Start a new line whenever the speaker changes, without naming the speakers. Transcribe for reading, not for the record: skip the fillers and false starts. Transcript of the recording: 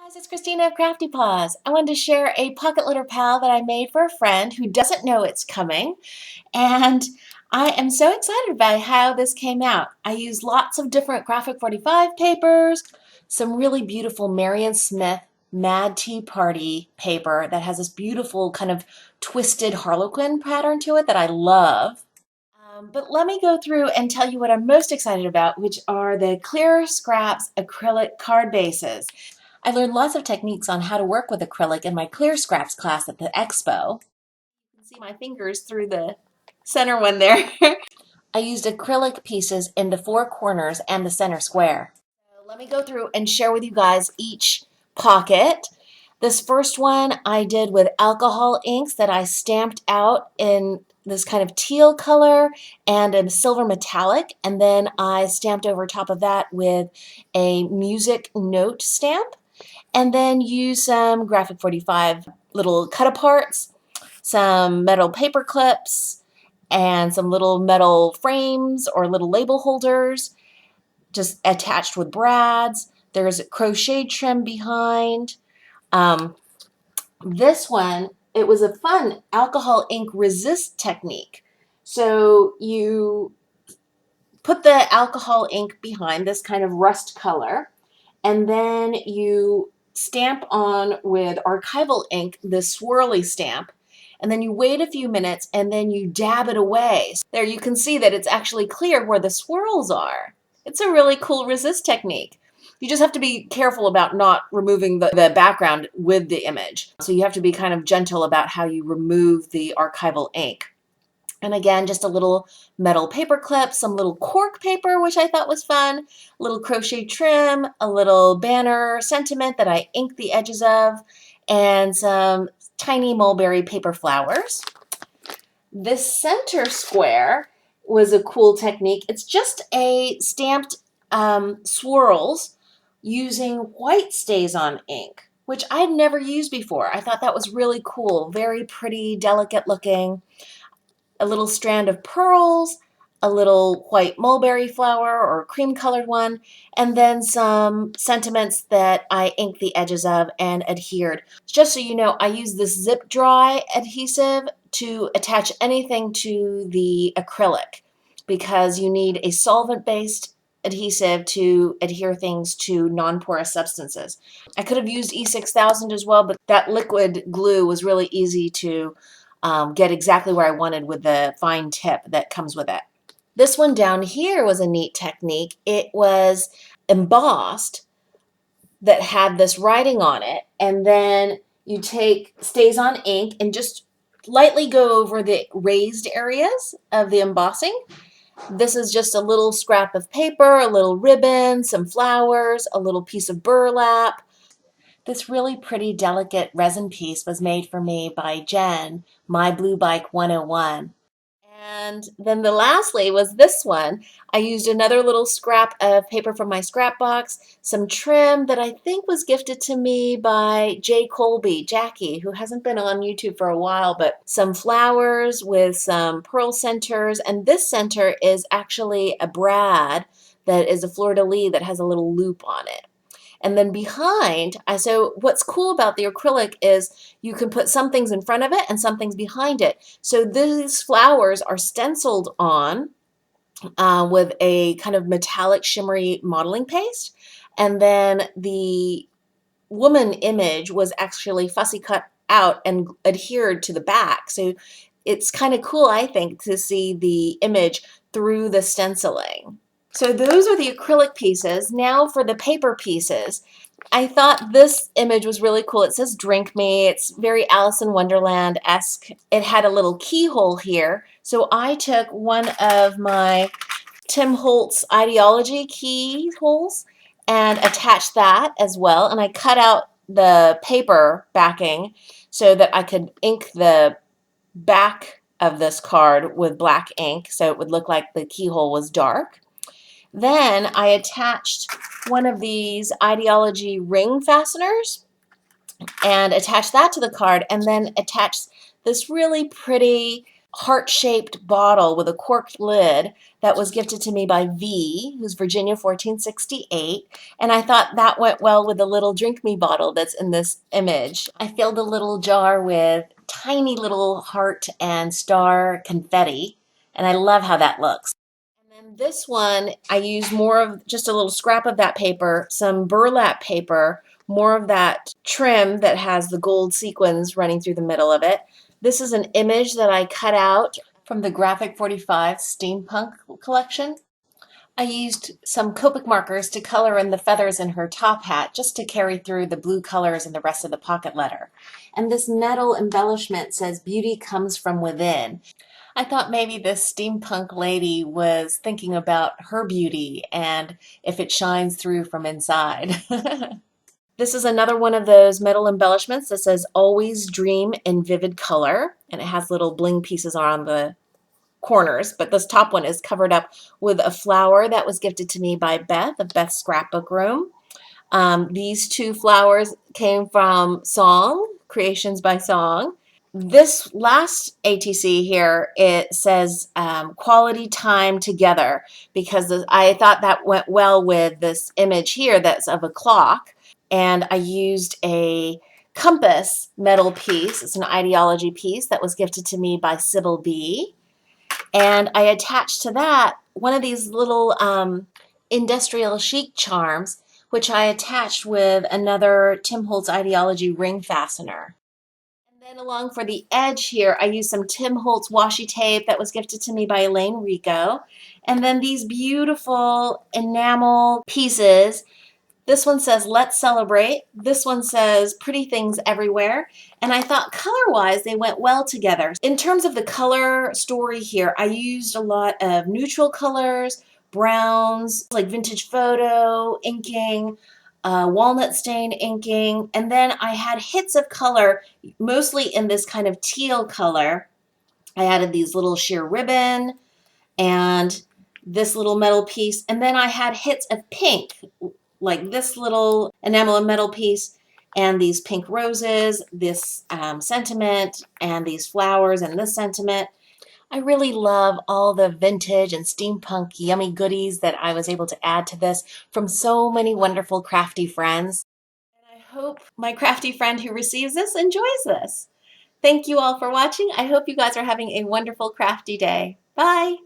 Guys, it's Christina of CraftyPaws. I wanted to share a pocket letter pal that I made for a friend who doesn't know it's coming, and I am so excited by how this came out. I used lots of different Graphic 45 papers, some really beautiful Marion Smith Mad Tea Party paper that has this beautiful kind of twisted harlequin pattern to it that I love. But let me go through and tell you what I'm most excited about, which are the Clear Scraps acrylic card bases. I learned lots of techniques on how to work with acrylic in my Clear Scraps class at the Expo. You can see my fingers through the center one there. I used acrylic pieces in the four corners and the center square. So let me go through and share with you guys each pocket. This first one I did with alcohol inks that I stamped out in this kind of teal color and a silver metallic, and then I stamped over top of that with a music note stamp. And then use some Graphic 45 little cut-aparts, some metal paper clips, and some little metal frames or little label holders just attached with brads. There's a crochet trim behind. This one, it was a fun alcohol ink resist technique. So you put the alcohol ink behind this kind of rust color, and then you stamp on with archival ink this swirly stamp, and then you wait a few minutes and then you dab it away. So there you can see that it's actually clear where the swirls are. It's a really cool resist technique. You just have to be careful about not removing the background with the image. So you have to be kind of gentle about how you remove the archival ink. And again, just a little metal paper clip, some little cork paper, which I thought was fun, a little crochet trim, a little banner sentiment that I inked the edges of, and some tiny mulberry paper flowers. This center square was a cool technique. It's just a stamped swirls using white StazOn ink, which I'd never used before. I thought that was really cool, very pretty, delicate looking. A little strand of pearls, a little white mulberry flower or cream colored one, and then some sentiments that I inked the edges of and adhered. Just so you know, I use this zip dry adhesive to attach anything to the acrylic because you need a solvent-based adhesive to adhere things to non-porous substances. I could have used E6000 as well, but that liquid glue was really easy to get exactly where I wanted with the fine tip that comes with it. This one down here was a neat technique. It was embossed that had this writing on it, and then you take StazOn ink and just lightly go over the raised areas of the embossing. This is just a little scrap of paper, a little ribbon, some flowers, a little piece of burlap. This really pretty, delicate resin piece was made for me by Jen, My Blue Bike 101. And then the lastly was this one. I used another little scrap of paper from my scrap box, some trim that I think was gifted to me by Jackie, who hasn't been on YouTube for a while, but some flowers with some pearl centers. And this center is actually a brad that is a fleur-de-lis that has a little loop on it. And then behind, so what's cool about the acrylic is you can put some things in front of it and some things behind it. So these flowers are stenciled on with a kind of metallic shimmery modeling paste. And then the woman image was actually fussy cut out and adhered to the back. So it's kind of cool, I think, to see the image through the stenciling. So those are the acrylic pieces. Now for the paper pieces. I thought this image was really cool. It says Drink Me. It's very Alice in Wonderland-esque. It had a little keyhole here. So I took one of my Tim Holtz Ideology keyholes and attached that as well. And I cut out the paper backing so that I could ink the back of this card with black ink so it would look like the keyhole was dark. Then I attached one of these Ideology ring fasteners and attached that to the card, and then attached this really pretty heart-shaped bottle with a corked lid that was gifted to me by V, who's Virginia 1468, and I thought that went well with the little drink me bottle that's in this image. I filled a little jar with tiny little heart and star confetti, and I love how that looks. And then this one, I used more of just a little scrap of that paper, some burlap paper, more of that trim that has the gold sequins running through the middle of it. This is an image that I cut out from the Graphic 45 Steampunk collection. I used some Copic markers to color in the feathers in her top hat just to carry through the blue colors and the rest of the pocket letter. And this metal embellishment says beauty comes from within. I thought maybe this steampunk lady was thinking about her beauty and if it shines through from inside. This is another one of those metal embellishments that says always dream in vivid color, and it has little bling pieces on the corners, but this top one is covered up with a flower that was gifted to me by Beth of Beth's Scrapbook Room. These two flowers came from Song, Creations by Song. This last ATC here, it says quality time together, because I thought that went well with this image here that's of a clock, and I used a compass metal piece. It's an ideology piece that was gifted to me by Sybil B. And I attached to that one of these little industrial chic charms, which I attached with another Tim Holtz Ideology ring fastener. And then along for the edge here, I used some Tim Holtz washi tape that was gifted to me by Elaine Rico. And then these beautiful enamel pieces. This one says, let's celebrate. This one says, pretty things everywhere. And I thought color-wise, they went well together. In terms of the color story here, I used a lot of neutral colors, browns, like vintage photo, inking, walnut stain inking, and then I had hits of color, mostly in this kind of teal color. I added these little sheer ribbon and this little metal piece, and then I had hits of pink, like this little enamel and metal piece, and these pink roses, this sentiment, and these flowers, and this sentiment. I really love all the vintage and steampunk yummy goodies that I was able to add to this from so many wonderful crafty friends. And I hope my crafty friend who receives this enjoys this. Thank you all for watching. I hope you guys are having a wonderful crafty day. Bye!